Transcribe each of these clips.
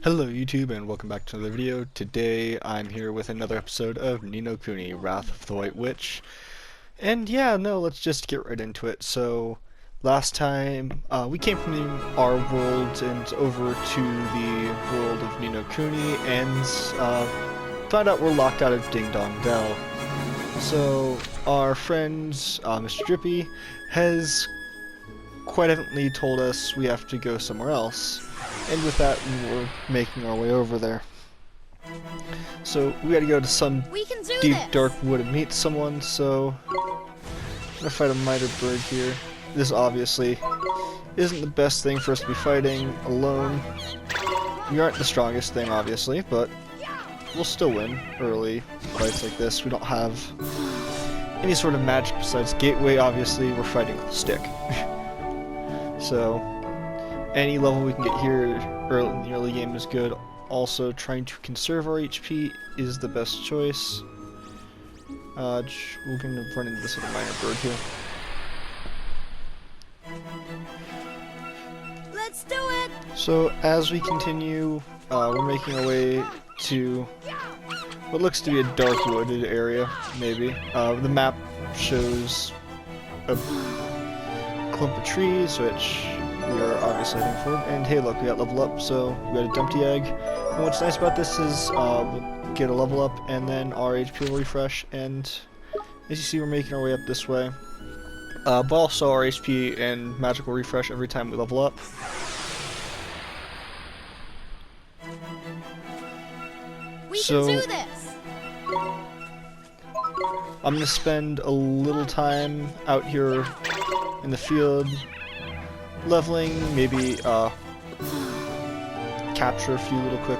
Hello YouTube and welcome back to another video. Today I'm here with another episode of Ni no Kuni, Wrath of the White Witch. And yeah, no, let's just get right into it. So, last time we came from our world and over to the world of Ni no Kuni and found out we're locked out of Ding Dong Dell. So, our friend Mr. Drippy has quite evidently told us we have to go somewhere else. And with that, we're making our way over there. So we gotta go to some deep, dark wood and meet someone, so I'm gonna fight a miter bird here. This obviously isn't the best thing for us to be fighting alone. We aren't the strongest thing, obviously, but we'll still win early fights like this. We don't have any sort of magic besides Gateway, obviously. We're fighting with a stick. So any level we can get here early in the early game is good. Also, trying to conserve our HP is the best choice. We're gonna run into this little miner bird here. Let's do it! So, as we continue, we're making our way to what looks to be a dark wooded area, maybe. The map shows a clump of trees, which we are obviously heading for. And hey, look, we got level up, so we got a dumpty egg. And what's nice about this is we'll get a level up, and then our HP will refresh. And as you see, we're making our way up this way. But also our HP and magic will refresh every time we level up. We can do this! I'm gonna spend a little time out here in the field leveling, maybe capture a few little quick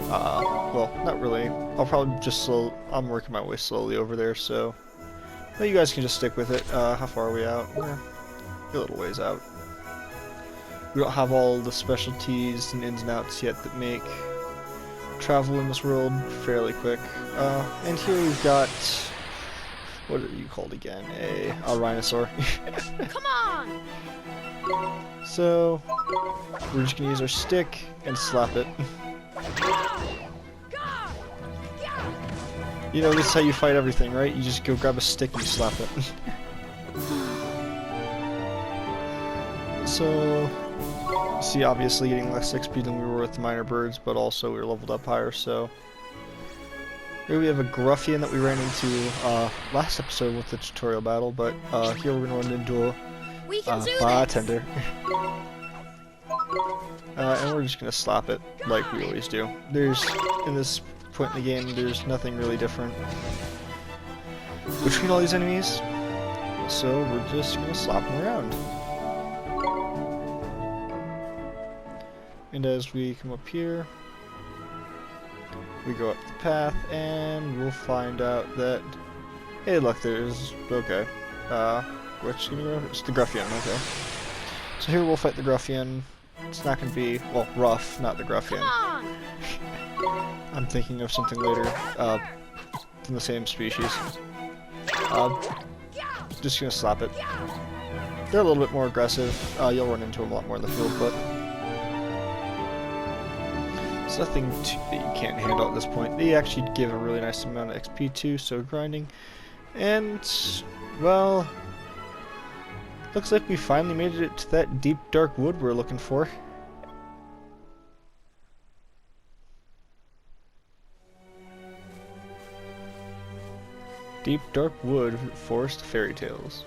well, not really. I'll probably just I'm working my way slowly over there, so you guys can just stick with it. How far are we out? A little ways out. We don't have all the specialties and ins and outs yet that make travel in this world fairly quick. And here we've got, what are you called again? A rhinosaur. Come on! So we're just gonna use our stick and slap it. You know, this is how you fight everything, right? You just go grab a stick and you slap it. So, you see, obviously getting less XP than we were with the miner birds, but also we were leveled up higher, so. Here we have a Gruffian that we ran into last episode with the tutorial battle, but here we're going to run into a bartender. And we're just going to slap it like we always do. In this point in the game, there's nothing really different between all these enemies, so we're just going to slap them around. And as we come up here, we go up the path, and we'll find out that, hey look, there's, okay, which, it's the Gruffian, okay. So here we'll fight the Gruffian. It's not gonna be, well, rough, not the Gruffian. I'm thinking of something later, from the same species. Just gonna slap it. They're a little bit more aggressive. You'll run into them a lot more in the field, but it's nothing that you can't handle at this point. They actually give a really nice amount of XP too, so grinding. And, well, looks like we finally made it to that deep dark wood we're looking for. Deep dark wood, forest fairy tales.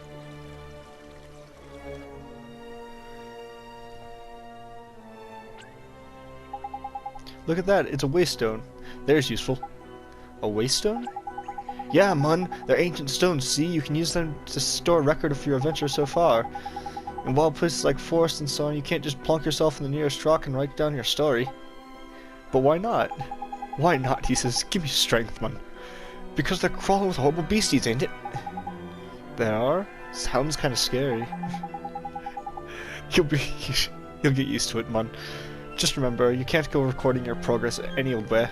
Look at that, it's a waystone. There's useful. A waystone? Yeah, man, they're ancient stones, see? You can use them to store a record of your adventure so far. In wild places like forest and so on, you can't just plunk yourself in the nearest rock and write down your story. But why not? Why not, he says. Give me strength, man. Because they're crawling with horrible beasties, ain't it? They are? Sounds kinda scary. You'll get used to it, man. Just remember, you can't go recording your progress any old way.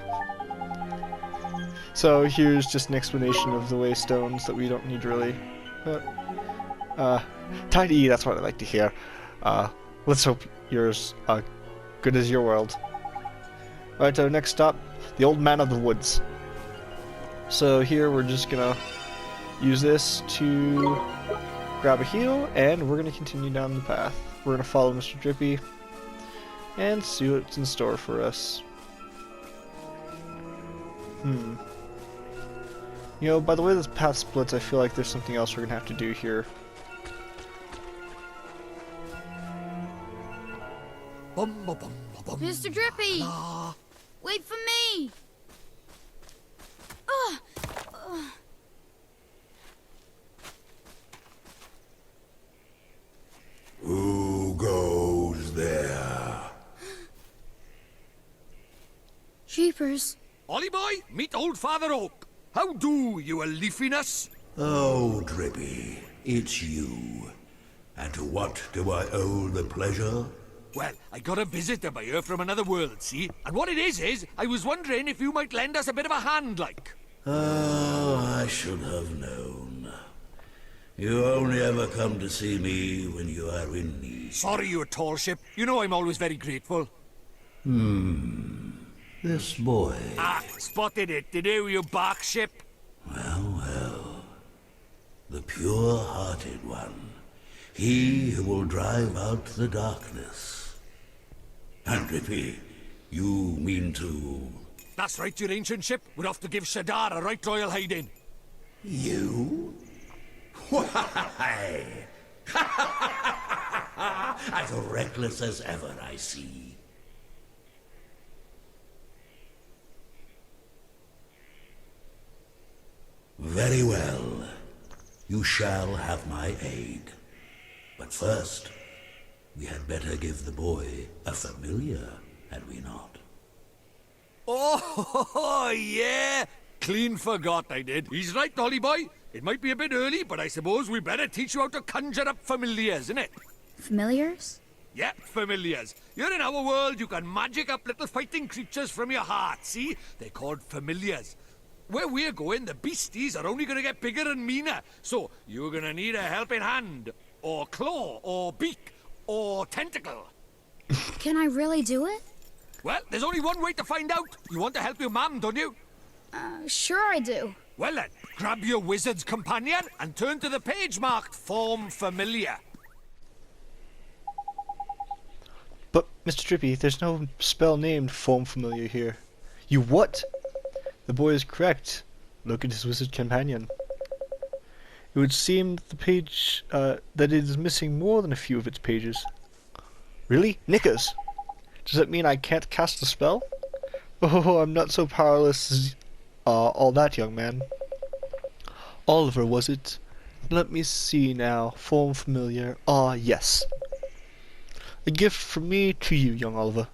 So here's just an explanation of the waystones that we don't need really. But, tidy, that's what I like to hear. Let's hope yours Good as your world. Alright, our next stop, the Old Man of the Woods. So here we're just gonna use this to grab a heal, and we're gonna continue down the path. We're gonna follow Mr. Drippy and see what's in store for us. You know, by the way this path splits, I feel like there's something else we're gonna have to do here. Mr. Drippy! Wait for me! Who goes there? Jeepers. Ollie boy, meet old Father Oak. How do, you a leafiness? Oh, Drippy, it's you. And to what do I owe the pleasure? Well, I got a visitor by here from another world, see? And what it is, I was wondering if you might lend us a bit of a hand, like. Oh, I should have known. You only ever come to see me when you are in need. Sorry, you tall ship. You know I'm always very grateful. This boy. Ah, spotted it, did you bark ship? Well, well. The pure-hearted one. He who will drive out the darkness. And Drippy, you mean to... That's right, your ancient ship. We're off to give Shadar a right royal hiding. You? Why? As reckless as ever, I see. Very well. You shall have my aid. But first, we had better give the boy a familiar, had we not? Oh, yeah. Clean forgot I did. He's right, Ollie boy. It might be a bit early, but I suppose we better teach you how to conjure up familiars, innit? Familiars? Yep, familiars. Here in our world, you can magic up little fighting creatures from your heart, see? They're called familiars. Where we're going, the beasties are only going to get bigger and meaner. So, you're going to need a helping hand, or claw, or beak, or tentacle. Can I really do it? Well, there's only one way to find out. You want to help your mum, don't you? Sure I do. Well then, grab your wizard's companion and turn to the page marked Form Familiar. But, Mr. Drippy, there's no spell named Form Familiar here. You what? The boy is correct. Look at his wizard companion. It would seem that the page, that it is missing more than a few of its pages. Really? Knickers! Does that mean I can't cast the spell? Oh, I'm not so powerless as all that, young man. Oliver, was it? Let me see now. Form familiar. Ah, yes. A gift from me to you, young Oliver.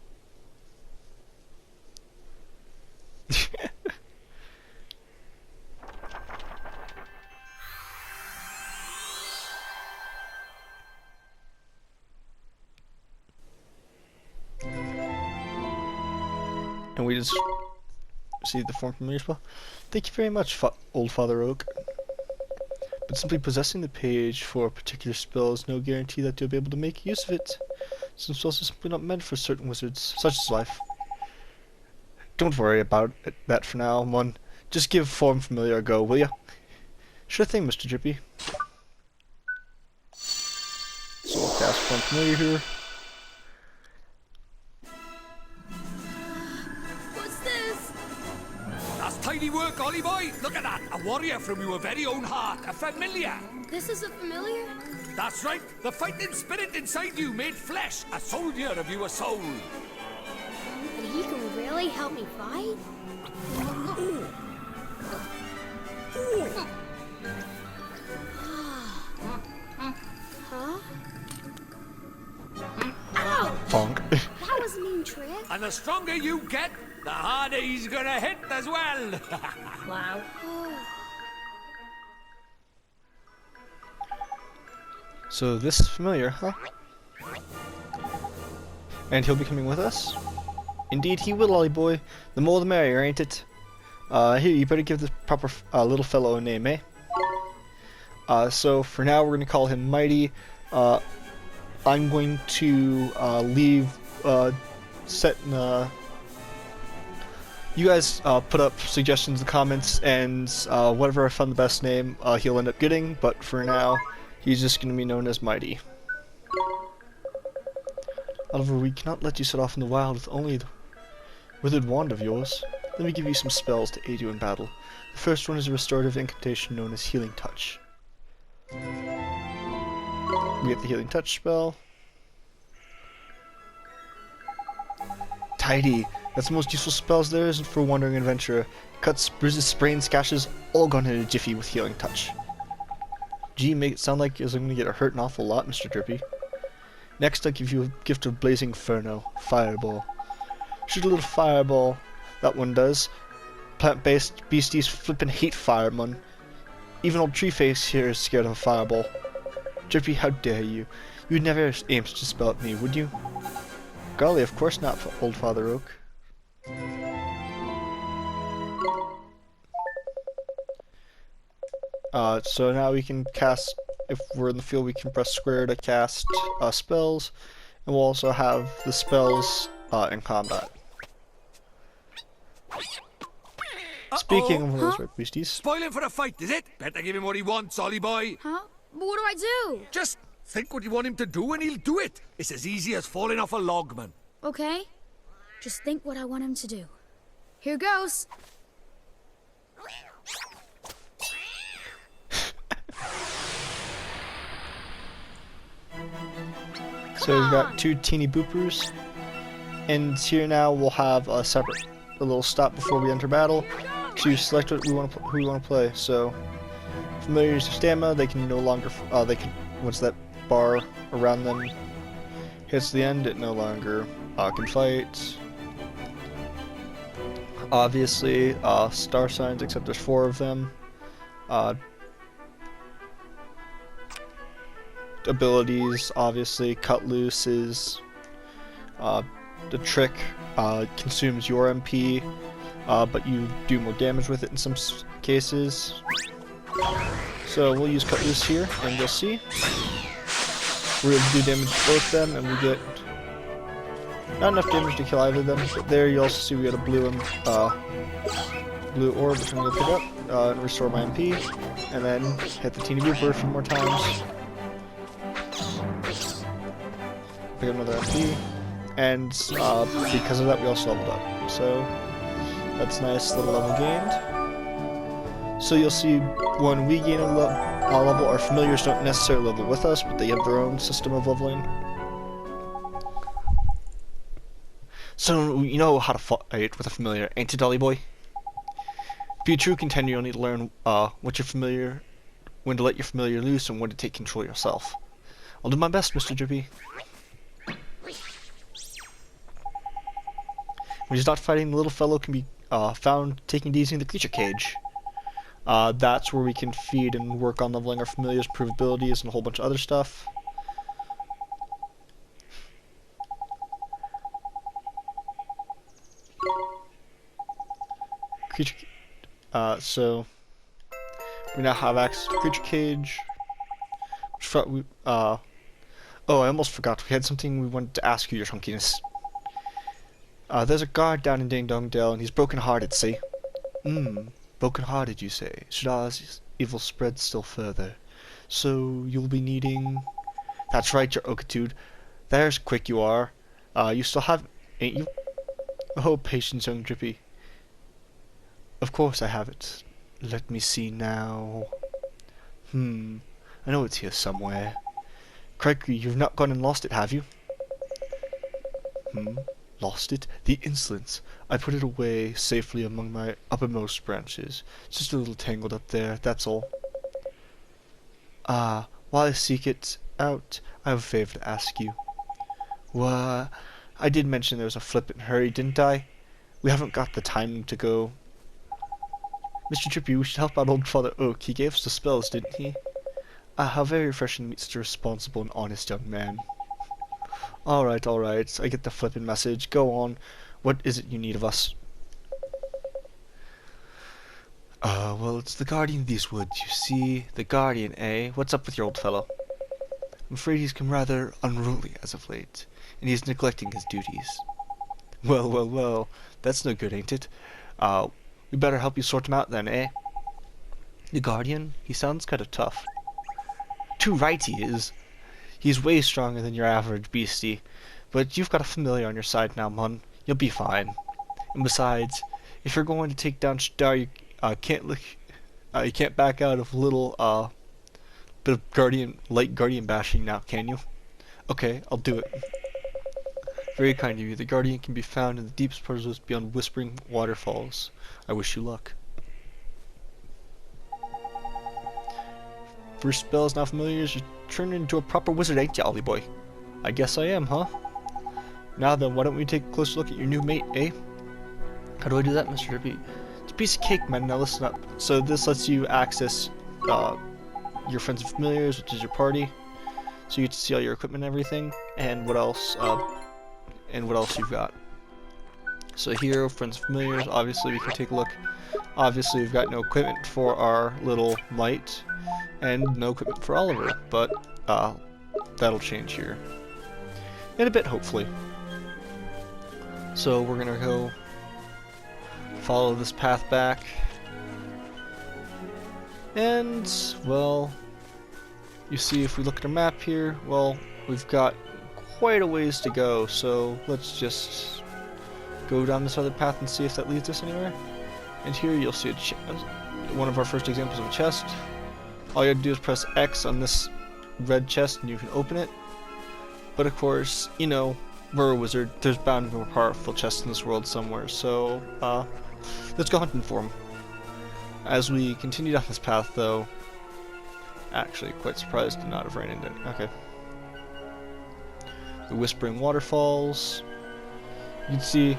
And we just received the form familiar spell. Thank you very much, old Father Oak. But simply possessing the page for a particular spell is no guarantee that you'll be able to make use of it. Some spells are simply not meant for certain wizards, such as life. Don't worry about that for now, Mon. Just give form familiar a go, will ya? Sure thing, Mr. Drippy. So we'll cast form familiar here. Tidy work, Ollie boy. Look at that. A warrior from your very own heart. A familiar. This is a familiar? That's right. The fighting spirit inside you made flesh. A soldier of your soul. And he can really help me fight? Huh? Ow! Bonk. That was a mean trick. And the stronger you get, the harder he's gonna hit as well. Wow. So this is familiar, huh? And he'll be coming with us? Indeed he will, Ollie boy. The more the merrier, ain't it? Here, you better give this proper little fellow a name, eh? So for now we're gonna call him Mighty. I'm going to leave you guys put up suggestions in the comments, and whatever I find the best name, he'll end up getting. But for now, he's just going to be known as Mighty. Oliver, we cannot let you set off in the wild with only the withered wand of yours. Let me give you some spells to aid you in battle. The first one is a restorative incantation known as Healing Touch. We get the Healing Touch spell. Tidy. That's the most useful spells there is for wandering adventurer. Cuts, bruises, sprains, scratches, all gone in a jiffy with Healing Touch. Gee, make it sound like you're going to get hurt an awful lot, Mr. Drippy. Next, I'll give you a gift of Blazing Inferno, Fireball. Shoot a little fireball. That one does. Plant-based beasties flippin' hate firemen. Even old Treeface here is scared of a fireball. Drippy, how dare you? You'd never aim such a spell at me, would you? Golly, of course not, old Father Oak. So now we can cast, if we're in the field, we can press square to cast spells, and we'll also have the spells in combat. Speaking of those red beasties, Spoiling for a fight, is it? Better give him what he wants, Ollie boy. Huh? But what do I do? Just think what you want him to do and he'll do it. It's as easy as falling off a log, man. Okay. Just think what I want him to do. Here goes. so we've got two teeny boopers, and here now we'll have a little stop before we enter battle to select what we want to who we want to play. So familiars of stamina, they can no longer once that bar around them hits the end, it no longer can fight. Obviously, star signs, except there's 4 of them. Abilities, obviously, cut loose is the trick. Consumes your MP, but you do more damage with it in some cases. So we'll use cut loose here, and you'll see we're able to do damage to both them, and we get not enough damage to kill either of them. But there you also see we got a blue orb, which I'm gonna pick up and restore my MP, and then hit the teeny booper a few more times. Pick up another MP. And because of that, we also leveled up. So that's nice little level gained. So you'll see when we gain a level, our familiars don't necessarily level with us, but they have their own system of leveling. So you know how to fight with a familiar, ain't it, Dolly boy? To be a true contender, you'll need to learn when to let your familiar loose and when to take control yourself. I'll do my best, Mr. Drippy. When he's not fighting, the little fellow can be found taking it easy in the creature cage. That's where we can feed and work on leveling our familiars, prove abilities, and a whole bunch of other stuff. So we now have access to creature cage. Oh, I almost forgot. We had something we wanted to ask you, your chunkiness. There's a guard down in Ding Dong Dell, and he's broken-hearted, see? Broken-hearted, you say? Should our evil spread still further? So, you'll be needing... That's right, your Okitude. There's quick you are. You still have... ain't you? Oh, patience, young Drippy. Of course I have it. Let me see now... I know it's here somewhere. Crikey, you've not gone and lost it, have you? Lost it? The insolence! I put it away safely among my uppermost branches. Just a little tangled up there, that's all. While I seek it out, I have a favor to ask you. I did mention there was a flippant hurry, didn't I? We haven't got the time to go. Mr. Drippy, we should help out old Father Oak. He gave us the spells, didn't he? How very refreshing to meet such a responsible and honest young man. Alright, I get the flippin' message. Go on. What is it you need of us? Well, it's the Guardian of these woods, you see. The Guardian, eh? What's up with your old fellow? I'm afraid he's come rather unruly as of late, and he's neglecting his duties. Well, well, well. That's no good, ain't it? We better help you sort him out then, eh? The Guardian? He sounds kind of tough. Too right he is. He's way stronger than your average beastie. But you've got a familiar on your side now, Mun. You'll be fine. And besides, if you're going to take down Star, you can't back out of a little bit of light Guardian bashing now, can you? Okay, I'll do it. Very kind of you. The Guardian can be found in the deepest parts of beyond Whispering Waterfalls. I wish you luck. First spell is now familiar as you turn into a proper wizard, ain't ya, Ollie boy? I guess I am, huh? Now then, why don't we take a closer look at your new mate, eh? How do I do that, Mr. Drippy? It's a piece of cake, man. Now listen up. So this lets you access your friends and familiars, which is your party. So you get to see all your equipment and everything, and what else you've got. So here, friends and familiars. Obviously, we can take a look. Obviously, we've got no equipment for our little mite, and no equipment for Oliver, but that'll change here in a bit, hopefully. So we're gonna go follow this path back, and well, you see if we look at our map here, well, we've got quite a ways to go, so let's just go down this other path and see if that leads us anywhere. And here you'll see one of our first examples of a chest. All you have to do is press X on this red chest and you can open it. But of course, you know, we're a wizard. There's bound to be more powerful chests in this world somewhere, so let's go hunting for them. As we continue down this path, though, actually quite surprised to not have ran into it. Okay. The Whispering Waterfalls. You can see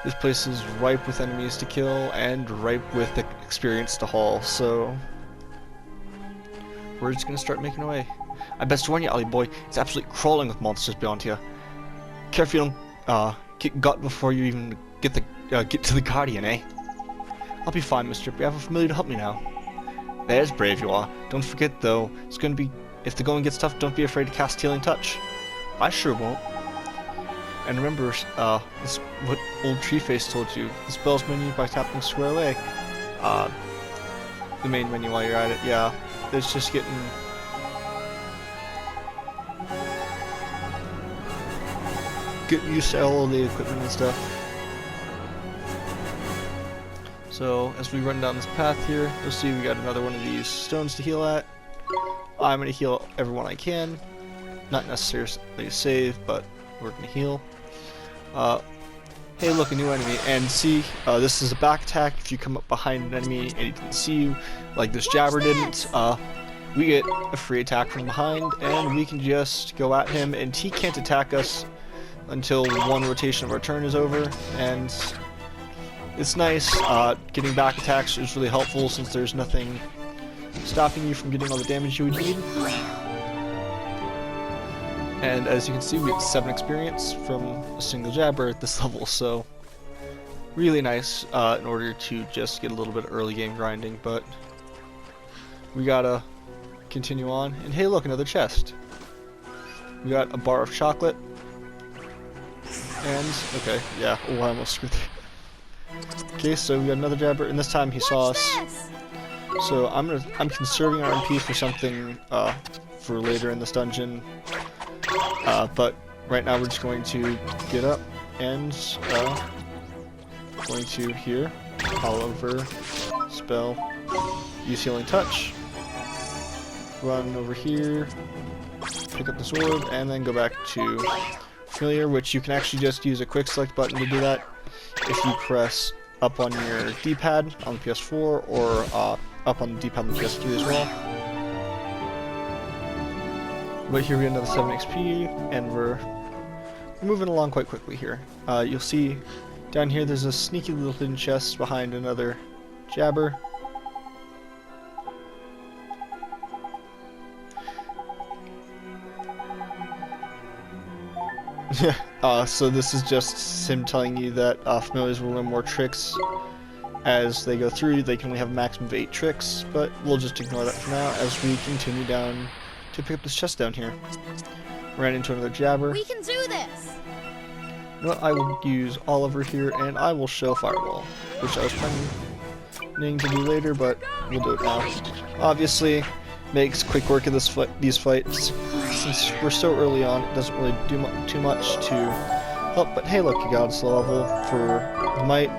this place is ripe with enemies to kill and ripe with experience to haul, so we're just gonna start making our way. I best warn you, Ollie boy, it's absolutely crawling with monsters beyond here. Careful you don't get got before you even get to the Guardian, eh? I'll be fine, Mr. We have a familiar to help me now. There's brave you are. Don't forget though, it's gonna be, if the going gets tough, don't be afraid to cast Healing Touch. I sure won't. And remember, this what old Treeface told you. The spell's menu by tapping square away. The main menu while you're at it, yeah. It's just getting used to all the equipment and stuff. So as we run down this path here, you'll see we got another one of these stones to heal at. I'm gonna heal everyone I can. Not necessarily save, but we're gonna heal. Hey look, a new enemy, and see, this is a back attack. If you come up behind an enemy and he didn't see you, like this jabber didn't, we get a free attack from behind, and we can just go at him, and he can't attack us until one rotation of our turn is over, and it's nice. Getting back attacks is really helpful since there's nothing stopping you from getting all the damage you would need. And as you can see, we get 7 experience from a single jabber at this level, so really nice in order to just get a little bit of early game grinding, but we gotta continue on. And hey look, another chest. We got a bar of chocolate, and okay, yeah, oh I almost screwed there. Okay, so we got another jabber, and this time he saw us. So I'm conserving our MP for something for later in this dungeon. But right now we're just going to get up and going to here, Oliver, spell, use Healing Touch, run over here, pick up the sword, and then go back to Familiar, which you can actually just use a quick select button to do that if you press up on your D-pad on the PS4 or up on the D-pad on the PS3 as well. But here we get another 7 XP, and we're moving along quite quickly here. You'll see down here there's a sneaky little hidden chest behind another jabber. So this is just him telling you that familiars will learn more tricks as they go through. They can only have a maximum of 8 tricks, but we'll just ignore that for now as we continue down to pick up this chest down here. Ran into another jabber. We can do this! Well, I will use Oliver here, and I will show Fireball, which I was planning to do later, but we'll do it now. Obviously, makes quick work of these fights. Since we're so early on, it doesn't really do too much to help. But hey, look, you got us a level for Might,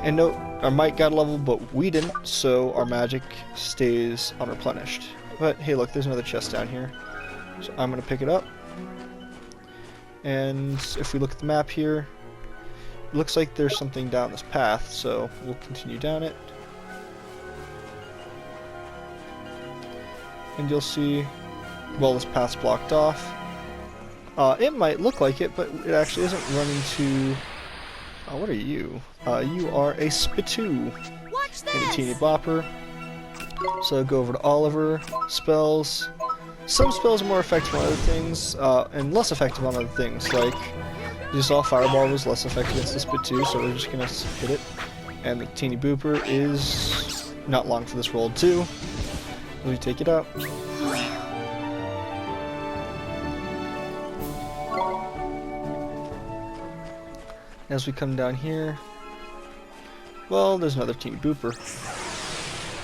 and note, our Might got a level, but we didn't, so our magic stays unreplenished. But hey, look, there's another chest down here, so I'm gonna pick it up. And if we look at the map here, it looks like there's something down this path, so we'll continue down it. And you'll see, well, this path's blocked off. It might look like it, but it actually isn't. Running to... what are you? You are a Spitoo Watch and a this! teeny bopper. So go over to Oliver. Spells. Some spells are more effective on other things, and less effective on other things. Like, you saw Fireball was less effective against the Spitoo, so we're just gonna hit it. And the teeny booper is not long for this roll too. We take it out. As we come down here, well, there's another teeny booper.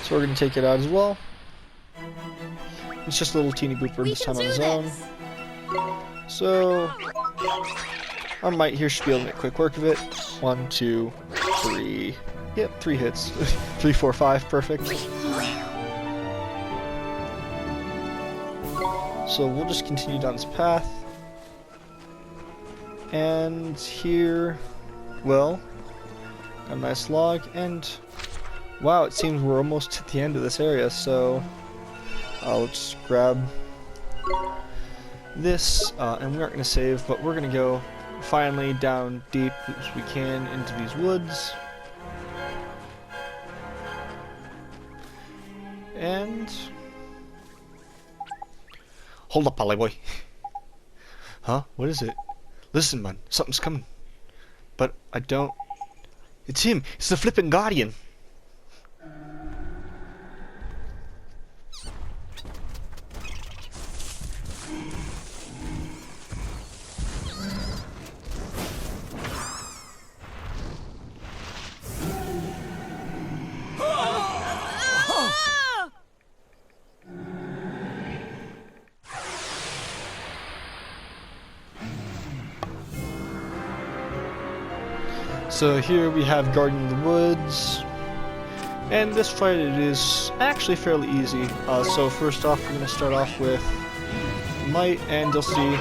So we're going to take it out as well. It's just a little teeny booper this time on his own. So, our Might here should be able to make quick work of it. 1, 2, 3. Yep, 3 hits. 3, 4, 5, perfect. So we'll just continue down this path. And here, well, got a nice log, and wow, it seems we're almost at the end of this area, so let's grab this, and we aren't going to save, but we're going to go finally down deep as we can into these woods. And... hold up, Polly boy. Huh? What is it? Listen, man, something's coming. But I don't... It's him! It's the flippin' Guardian! So here we have Guardian of the Woods, and this fight it is actually fairly easy. So first off, we're going to start off with Might, and you'll see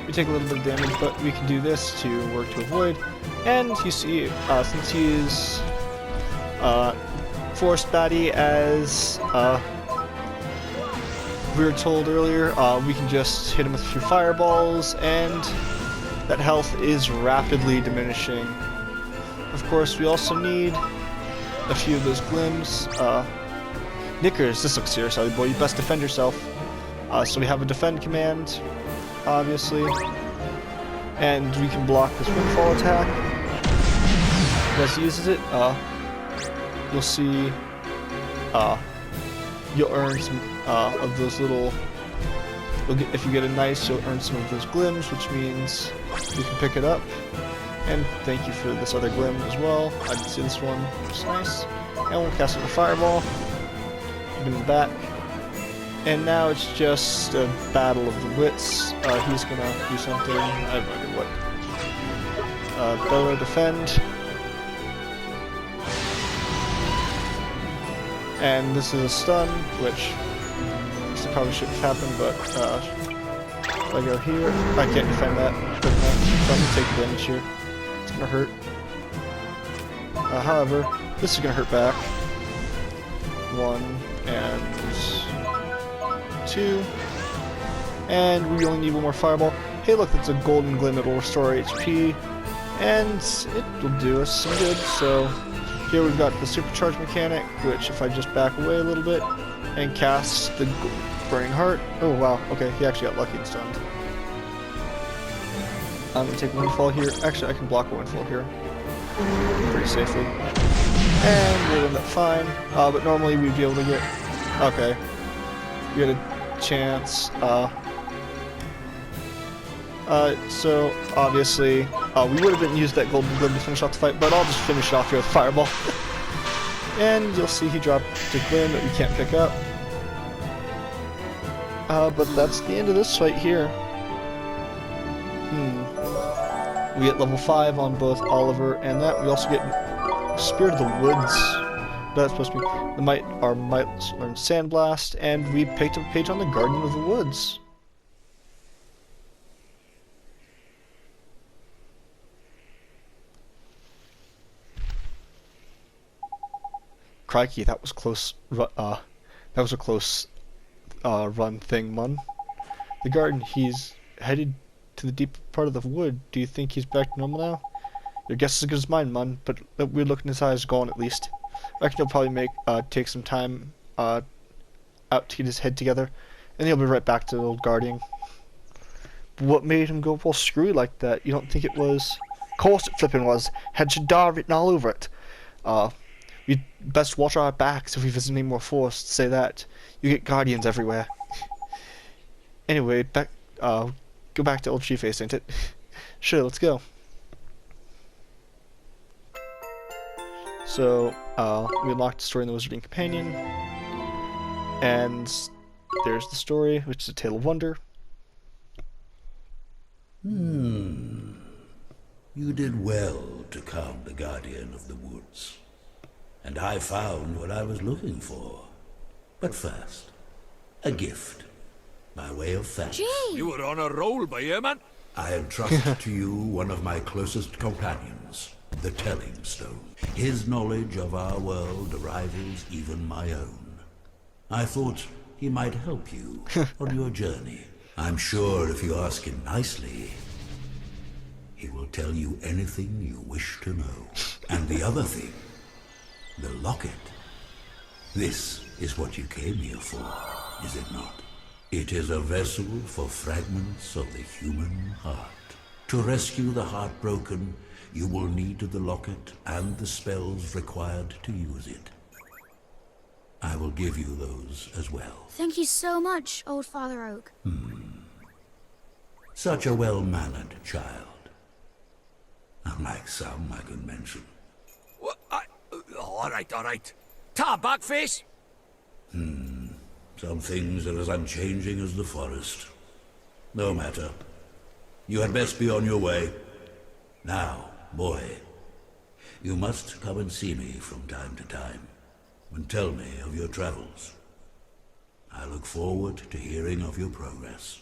we take a little bit of damage, but we can do this to work to avoid. And you see, since he is force baddie, as we were told earlier, we can just hit him with a few fireballs, and that health is rapidly diminishing. Of course, we also need a few of those glims. Knickers, this looks serious, Ollie boy. You best defend yourself. So we have a defend command, obviously, and we can block this windfall attack. As he uses it, you'll see you'll earn some of those little. If you get a nice, you'll earn some of those glims, which means you can pick it up. And thank you for this other glim as well. I didn't see this one. It's nice. And we'll cast it with a fireball. Give him back. And now it's just a battle of the wits. He's gonna do something. I have no idea what. Bellow defend. And this is a stun, which probably shouldn't have happened, but if I go here, I can't defend that. So I'm gonna take damage here. It's gonna hurt. However, this is gonna hurt back. 1 and 2. And we only need one more fireball. Hey look, that's a golden glim, it'll restore HP. And it will do us some good. So here we've got the supercharge mechanic, which if I just back away a little bit and cast the burning heart. Oh wow, okay, he actually got lucky and stunned. I'm gonna take windfall here. Actually, I can block a windfall here pretty safely. And we'll end up fine. But normally we'd be able to get... Okay. We had a chance. So obviously, we would have been used that golden glim to finish off the fight, but I'll just finish it off here with Fireball. And you'll see he dropped the glim that we can't pick up. But that's the end of this fight here. We get level 5 on both Oliver and that. We also get Spirit of the Woods. That's supposed to be the Might learn Sandblast, and we picked up a page on the Guardian of the Woods. Crikey, that was close. That was a close run thing, Mun. The Guardian, he's headed to the deep part of the wood. Do you think he's back to normal now? Your guess is as good as mine, Mun, but weird look in his eyes gone at least. I reckon he'll probably take some time out to get his head together, and he'll be right back to the old Guardian. What made him go all screwy like that? You don't think it was? Of course it flipping was. Had Shadar written all over it. We'd best watch our backs if we visit any more forests. Say that. You get Guardians everywhere. Anyway, go back to old She-Face, ain't it? Sure, let's go. So, we unlocked the story in the Wizarding Companion. And there's the story, which is a tale of wonder. You did well to calm the Guardian of the Woods. And I found what I was looking for. But first, a gift, by way of thanks. Gee! You were on a roll by here, man. I entrust to you one of my closest companions, the Telling Stone. His knowledge of our world rivals even my own. I thought he might help you on your journey. I'm sure if you ask him nicely, he will tell you anything you wish to know. And the other thing, the locket. This is what you came here for, is it not? It is a vessel for fragments of the human heart. To rescue the heartbroken, you will need the locket and the spells required to use it. I will give you those as well. Thank you so much, old Father Oak. Such a well-mannered child. Unlike some I could mention. What? All right. Ta, backface. Some things are as unchanging as the forest. No matter. You had best be on your way. Now, boy, you must come and see me from time to time, and tell me of your travels. I look forward to hearing of your progress.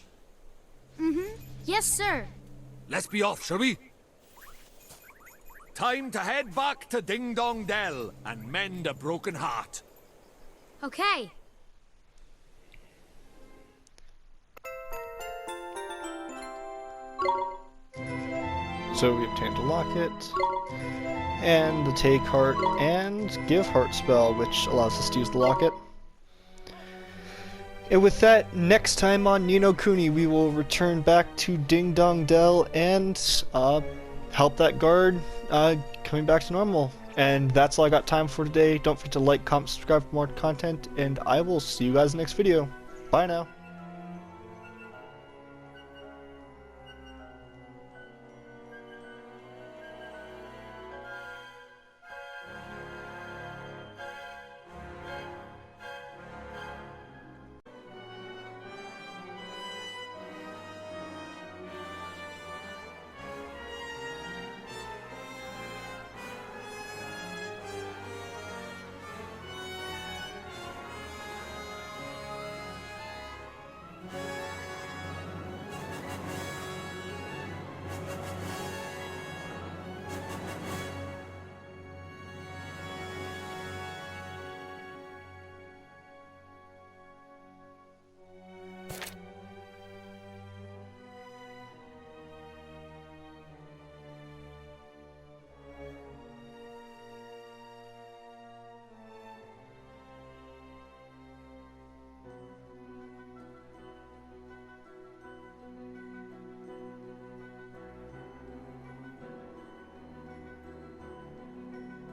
Yes, sir. Let's be off, shall we? Time to head back to Ding Dong Dell and mend a broken heart. Okay. So we obtained a locket, and the Take Heart and Give Heart spell, which allows us to use the locket. And with that, next time on Ni no Kuni, we will return back to Ding Dong Dell and help that guard coming back to normal. And that's all I got time for today. Don't forget to like, comment, subscribe for more content, and I will see you guys in the next video. Bye now.